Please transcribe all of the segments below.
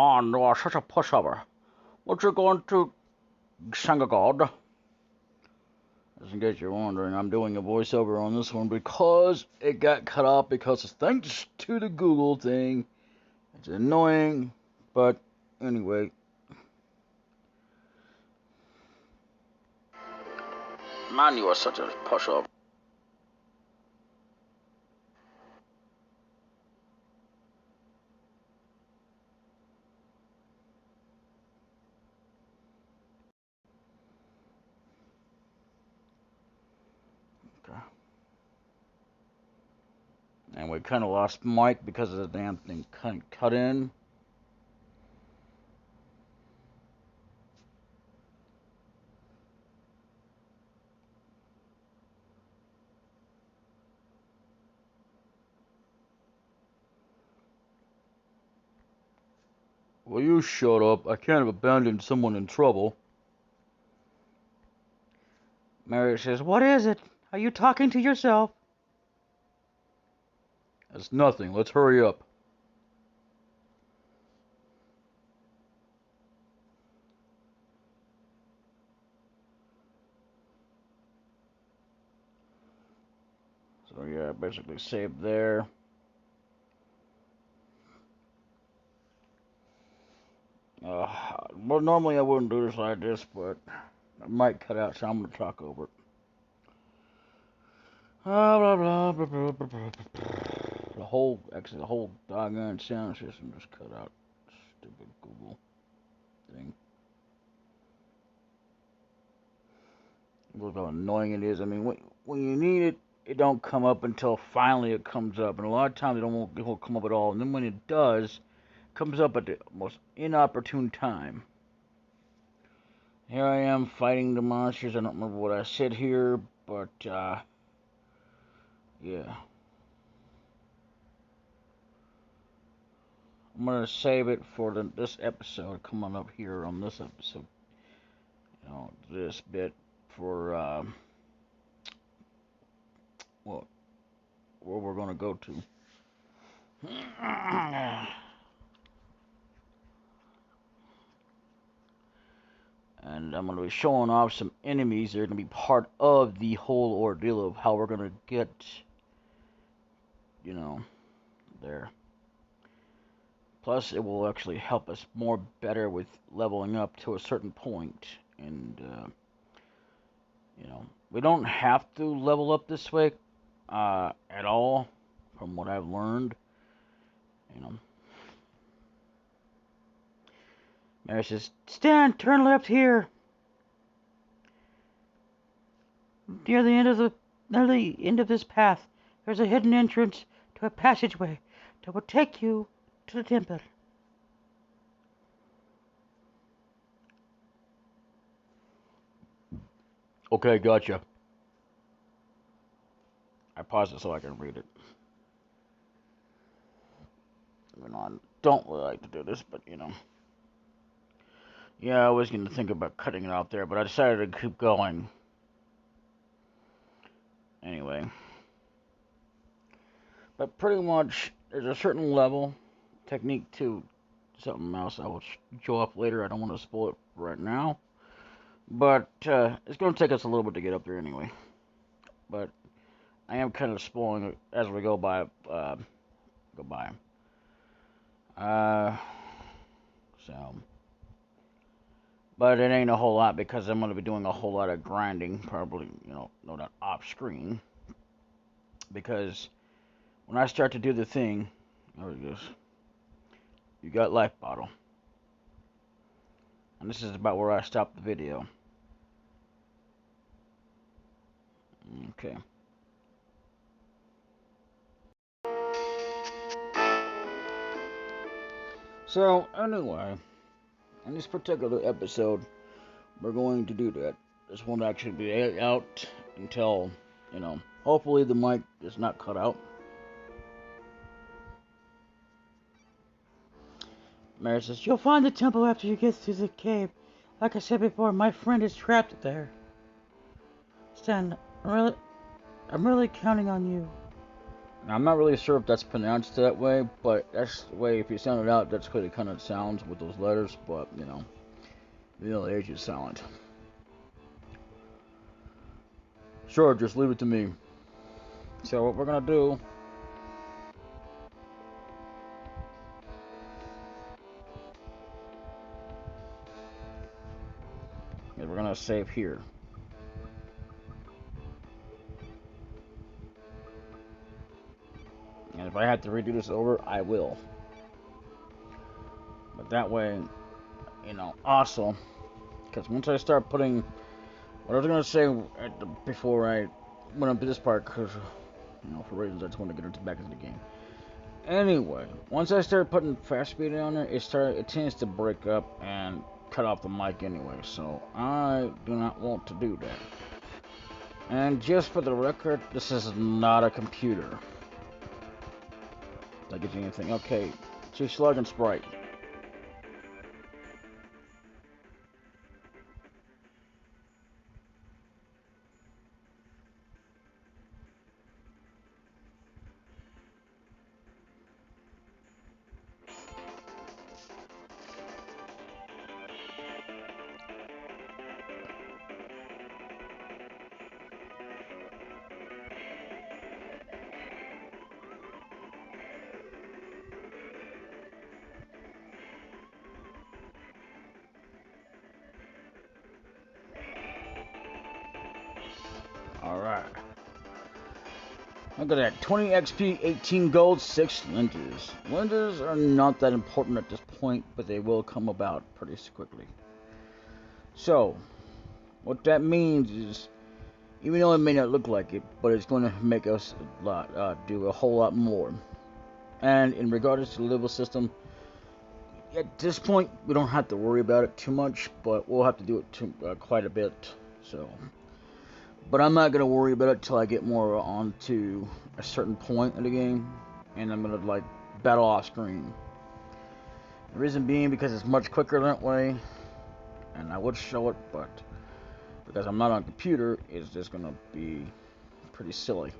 on, you are such a pushover. What you going to Sangagod? Just in case you're wondering, I'm doing a voiceover on this one because it got cut off because of thanks to the Google thing. It's annoying, but anyway. Man, you are such a pushover. Okay. And we kind of lost Mike because of the damn thing cut in. Will you shut up? I can't have abandoned someone in trouble. Mary says, what is it? Are you talking to yourself? It's nothing. Let's hurry up. So yeah, basically saved there. Well, normally I wouldn't do this like this, but I might cut out, so I'm going to talk over it. Blah, blah, blah, blah, blah, blah, blah. The whole doggone sound system just cut out. Stupid Google thing. Look how annoying it is. I mean, when you need it, it don't come up until finally it comes up, and a lot of times it won't come up at all. And then when it does, it comes up at the most inopportune time. Here I am fighting the monsters. I don't remember what I said here, but yeah. I'm gonna save it for this episode coming up here on this episode. You know, this bit for well, where we're gonna go to. And I'm gonna be showing off some enemies that are gonna be part of the whole ordeal of how we're gonna get, you know, there. Plus, it will actually help us better with leveling up to a certain point. And, you know, we don't have to level up this way at all, from what I've learned. You know. Mary says, Stan, turn left here. Near the end of this path, there's a hidden entrance to a passageway that will take you to the temple. Okay, gotcha. I paused it so I can read it. You know, I don't really like to do this, but you know. Yeah, I was going to think about cutting it out there, but I decided to keep going. Anyway. But pretty much, there's a certain level, technique to something else I will show up later. I don't want to spoil it right now. But it's going to take us a little bit to get up there anyway. But I am kind of spoiling it as we go by. So, but it ain't a whole lot because I'm going to be doing a whole lot of grinding, probably, you know, no doubt off screen. Because when I start to do the thing, there it goes. You got life bottle. And this is about where I stopped the video. Okay. So, anyway, in this particular episode, we're going to do that. This won't actually be out until, you know, hopefully the mic is not cut out. Mary says, you'll find the temple after you get through the cave. Like I said before, my friend is trapped there. Stan, I'm really counting on you. Now, I'm not really sure if that's pronounced that way, but that's the way, if you sound it out, that's what it kind of sounds with those letters, but, the H is silent. Sure, just leave it to me. So what we're gonna do is we're gonna save here. And if I have to redo this over, I will. But that way, also, because once I start putting, what I was gonna say before I went up to this part, because for reasons I just want to get back into the game. Anyway, once I start putting fast speed on there, it tends to break up and cut off the mic anyway. So I do not want to do that. And just for the record, this is not a computer. That gives you anything. Okay, G-Slug and Sprite. Alright. Look at that. 20 XP, 18 gold, 6 linters. Linters are not that important at this point, but they will come about pretty quickly. So, what that means is, even though it may not look like it, but it's going to make us do a whole lot more. And in regards to the level system, at this point, we don't have to worry about it too much, but we'll have to do it quite a bit. So, but I'm not gonna worry about it till I get more onto a certain point in the game, and I'm gonna battle off screen. The reason being because it's much quicker that way, and I would show it, but because I'm not on computer, it's just gonna be pretty silly.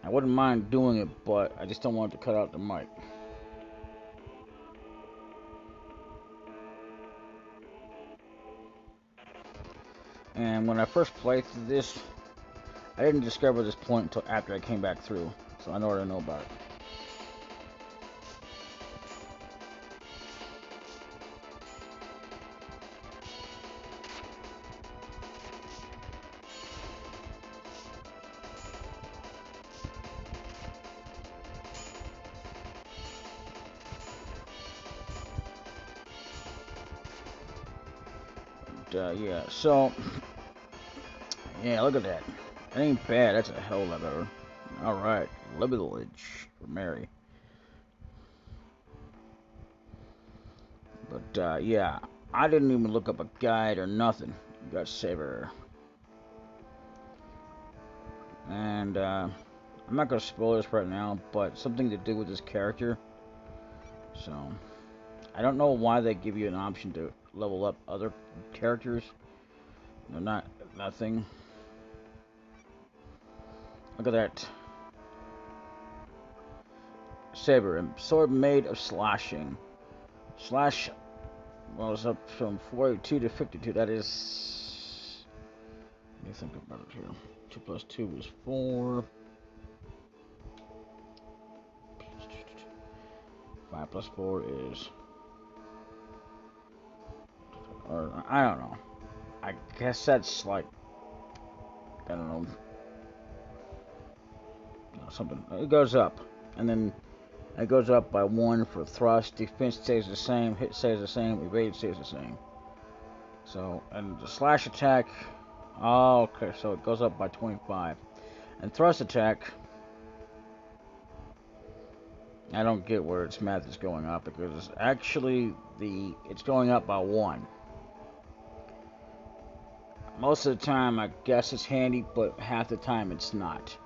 I wouldn't mind doing it, but I just don't want it to cut out the mic. And when I first played through this, I didn't discover this point until after I came back through, so I know what I know about it. Yeah, so, yeah, look at that. That ain't bad, that's a hell of a better. Alright, Village for Mary. But, yeah, I didn't even look up a guide or nothing. You got Saber. And, I'm not gonna spoil this right now, but something to do with this character. So, I don't know why they give you an option to level up other characters. They're nothing. Look at that. Saber, sword made of slashing. Slash, well, it's up from 42 to 52. That is, let me think about it here. 2 plus 2 is 4. 5 plus 4 is, or I don't know. I guess that's like, I don't know, something. It goes up, and then it goes up by 1 for thrust. Defense stays the same. Hit stays the same. Evade stays the same. So, and the slash attack. Oh, okay, so it goes up by 25. And thrust attack, I don't get where its math is going up, because it's actually it's going up by 1. Most of the time, I guess it's handy, but half the time it's not.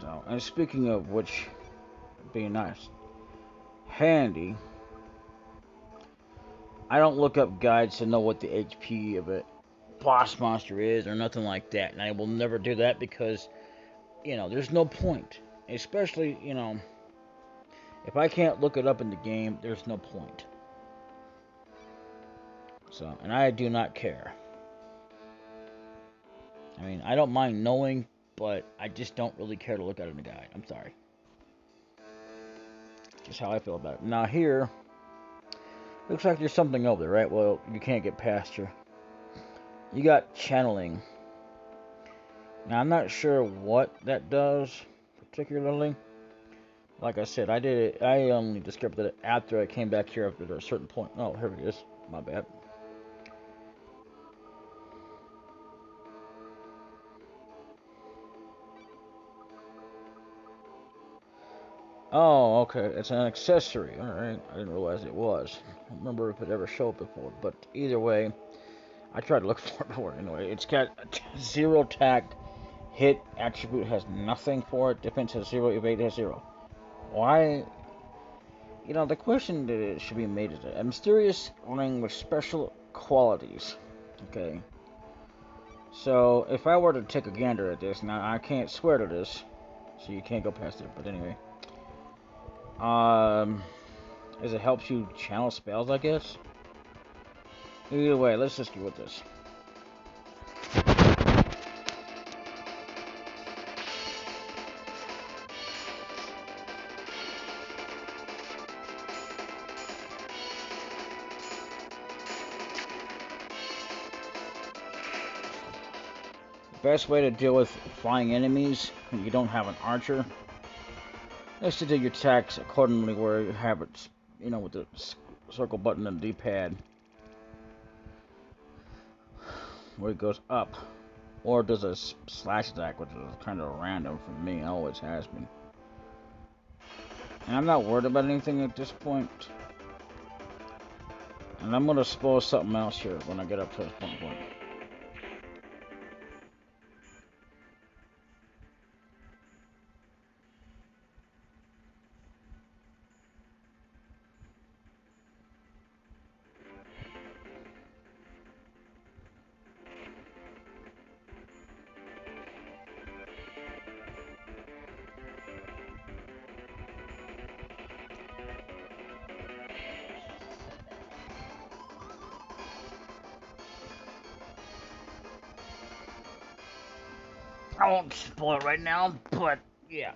So, and speaking of which, being nice, handy, I don't look up guides to know what the HP of a boss monster is or nothing like that, and I will never do that because there's no point. Especially, if I can't look it up in the game, there's no point. So, and I do not care. I mean, I don't mind knowing, but I just don't really care to look at it in the guide. I'm sorry. Just how I feel about it. Now here, looks like there's something over there, right? Well, you can't get past here. You got channeling. Now, I'm not sure what that does, particularly. Like I said, I only discovered it after I came back here after a certain point. Oh, here it is. My bad. Oh, okay. It's an accessory. Alright. I didn't realize it was. I don't remember if it ever showed before. But either way, I tried to look for it before anyway. It's got 0 attack. Hit attribute has nothing for it. Defense has 0. Evade has 0. Why? The question that should be made is a mysterious ring with special qualities. Okay. So, if I were to take a gander at this, now I can't swear to this, so you can't go past it, but anyway. As it helps you channel spells, I guess? Either way, let's just get with this. The best way to deal with flying enemies when you don't have an archer is to do your attacks accordingly where you have it, with the circle button and D-pad. Where it goes up. Or does a slash attack, which is kind of random for me. It always has been. And I'm not worried about anything at this point. And I'm going to spoil something else here when I get up to this point. I won't spoil it right now, but yeah.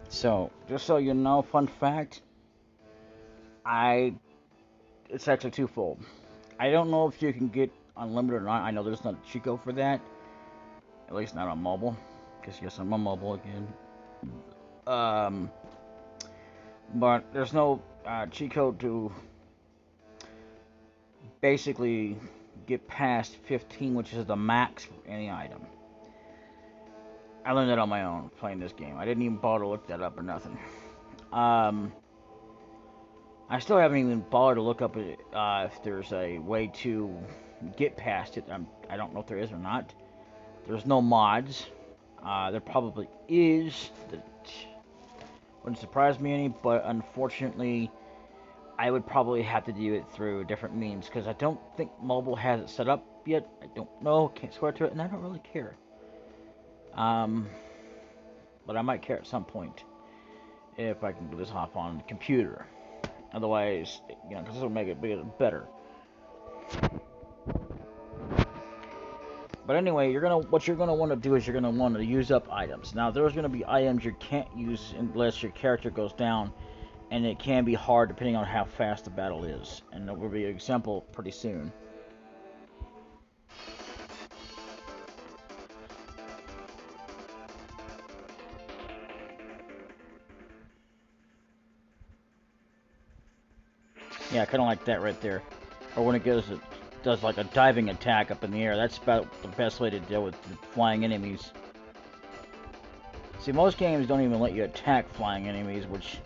So, just so you know, fun fact, it's actually twofold. I don't know if you can get unlimited or not. I know there's not a cheat code for that, at least not on mobile, because yes, I'm on mobile again. But there's no cheat code to basically get past 15, which is the max for any item. I learned that on my own playing this game. I didn't even bother to look that up or nothing. I still haven't even bothered to look up if there's a way to get past it. I don't know if there is or not. There's no mods. There probably is. That wouldn't surprise me any, but unfortunately, I would probably have to do it through different means because I don't think mobile has it set up yet. I don't know. Can't swear to it, and I don't really care. But I might care at some point if I can just hop on the computer. Otherwise, because this will make it better. But anyway, what you're gonna want to do is you're gonna want to use up items. Now, there's gonna be items you can't use unless your character goes down, and it can be hard depending on how fast the battle is. And there will be an example pretty soon. Yeah, kind of like that right there. Or when it does like a diving attack up in the air. That's about the best way to deal with flying enemies. See, most games don't even let you attack flying enemies, which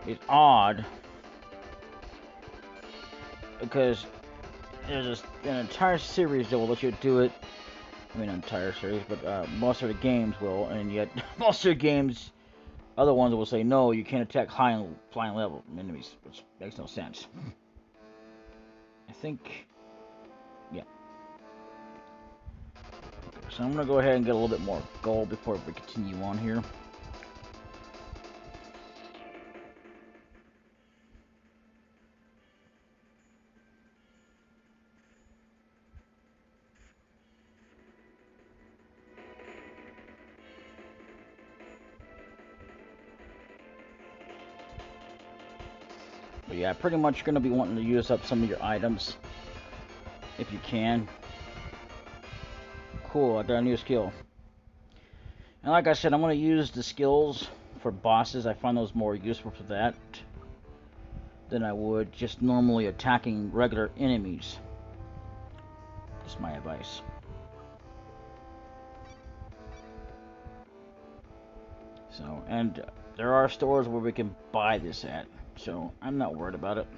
is odd. Because there's an entire series that will let you do it. I mean, an entire series, but most of the games will, and yet most of the games Other ones will say, no, you can't attack high and flying level enemies, which makes no sense. I think, yeah. Okay, so I'm going to go ahead and get a little bit more gold before we continue on here. But yeah, pretty much going to be wanting to use up some of your items, if you can. Cool, I got a new skill. And like I said, I'm going to use the skills for bosses. I find those more useful for that than I would just normally attacking regular enemies. Just my advice. So, and there are stores where we can buy this at, so I'm not worried about it.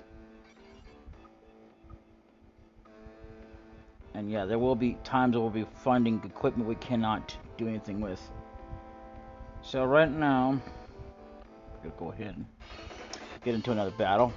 And yeah, there will be times that we'll be finding equipment we cannot do anything with. So right now, we're gonna go ahead and get into another battle.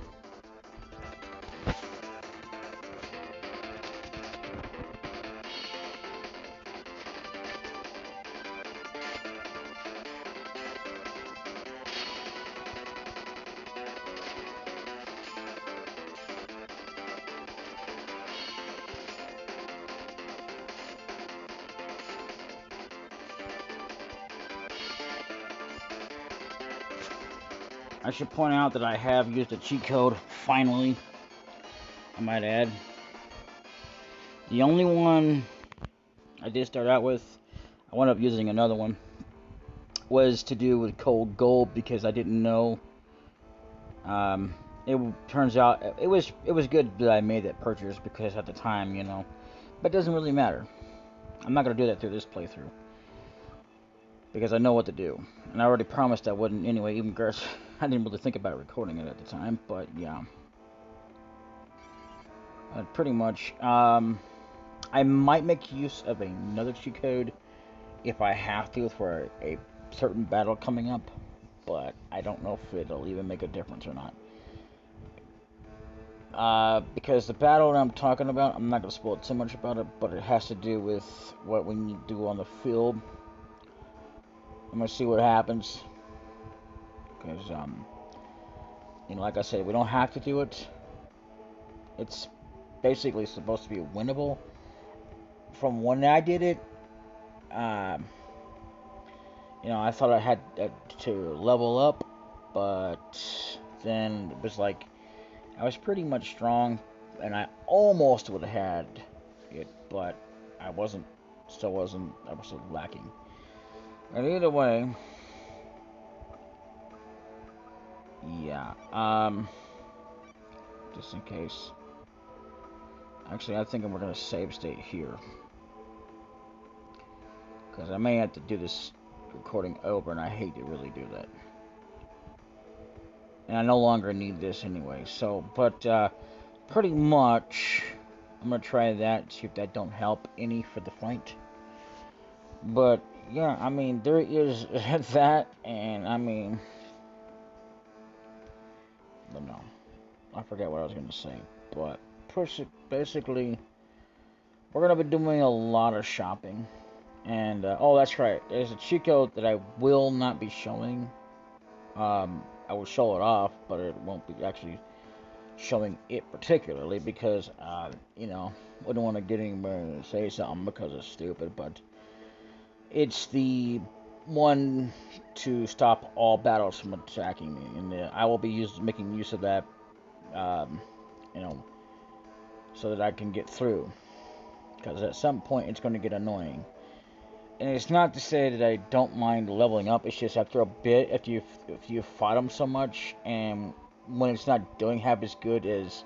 I should point out that I have used a cheat code, finally, I might add. The only one I did start out with, I wound up using another one, was to do with cold gold because I didn't know. It turns out it was good that I made that purchase because at the time, you know, but it doesn't really matter. I'm not gonna do that through this playthrough because I know what to do, and I already promised I wouldn't anyway. Even girls, I didn't really think about recording it at the time, but yeah, pretty much. I might make use of another cheat code if I have to for a certain battle coming up, but I don't know if it'll even make a difference or not. Because the battle that I'm talking about, I'm not going to spoil too much about it, but it has to do with what we need to do on the field. I'm going to see what happens. Because, you know, like I said, we don't have to do it. It's basically supposed to be winnable. From when I did it, you know, I thought I had to level up, but then it was like, I was pretty much strong, and I almost would have had it, but I wasn't, I was still lacking. And either way, yeah, just in case. Actually, I think we're going to save state here. Because I may have to do this recording over, and I hate to really do that. And I no longer need this anyway, so, but, pretty much, I'm going to try that, see if that don't help any for the fight. But, yeah, I mean, there is that, and, I mean, but no, I forget what I was going to say, but, basically, we're going to be doing a lot of shopping, and, oh, that's right, there's a cheat code that I will not be showing. I will show it off, but it won't be actually showing it particularly because, you know, we don't want to get anybody to say something because it's stupid, but it's the one to stop all battles from attacking me, and I will be making use of that, you know, so that I can get through, because at some point it's going to get annoying. And it's not to say that I don't mind leveling up. It's just after a bit, if you fight them so much, and when it's not doing half as good as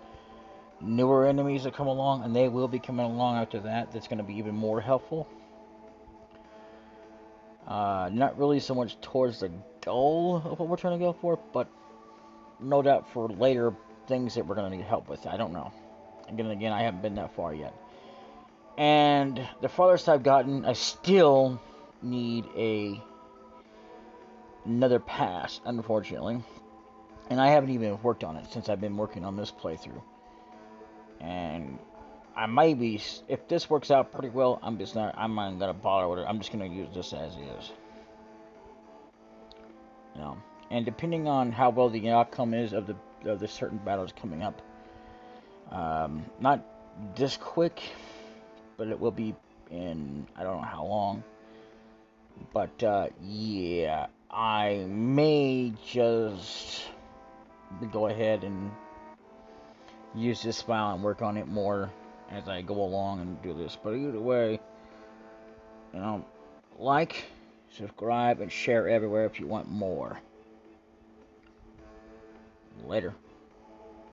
newer enemies that come along, and they will be coming along after that, that's going to be even more helpful. Not really so much towards the goal of what we're trying to go for, but no doubt for later things that we're going to need help with. I don't know. Again, I haven't been that far yet. And the farthest I've gotten, I still need a another pass, unfortunately. And I haven't even worked on it since I've been working on this playthrough. And I might be, if this works out pretty well, I'm not gonna bother with it. I'm just gonna use this as is. You know, and depending on how well the outcome is of the certain battles coming up, not this quick, but it will be in I don't know how long. But yeah, I may just go ahead and use this file and work on it more as I go along and do this. But either way, you know, like, subscribe, and share everywhere if you want more. Later.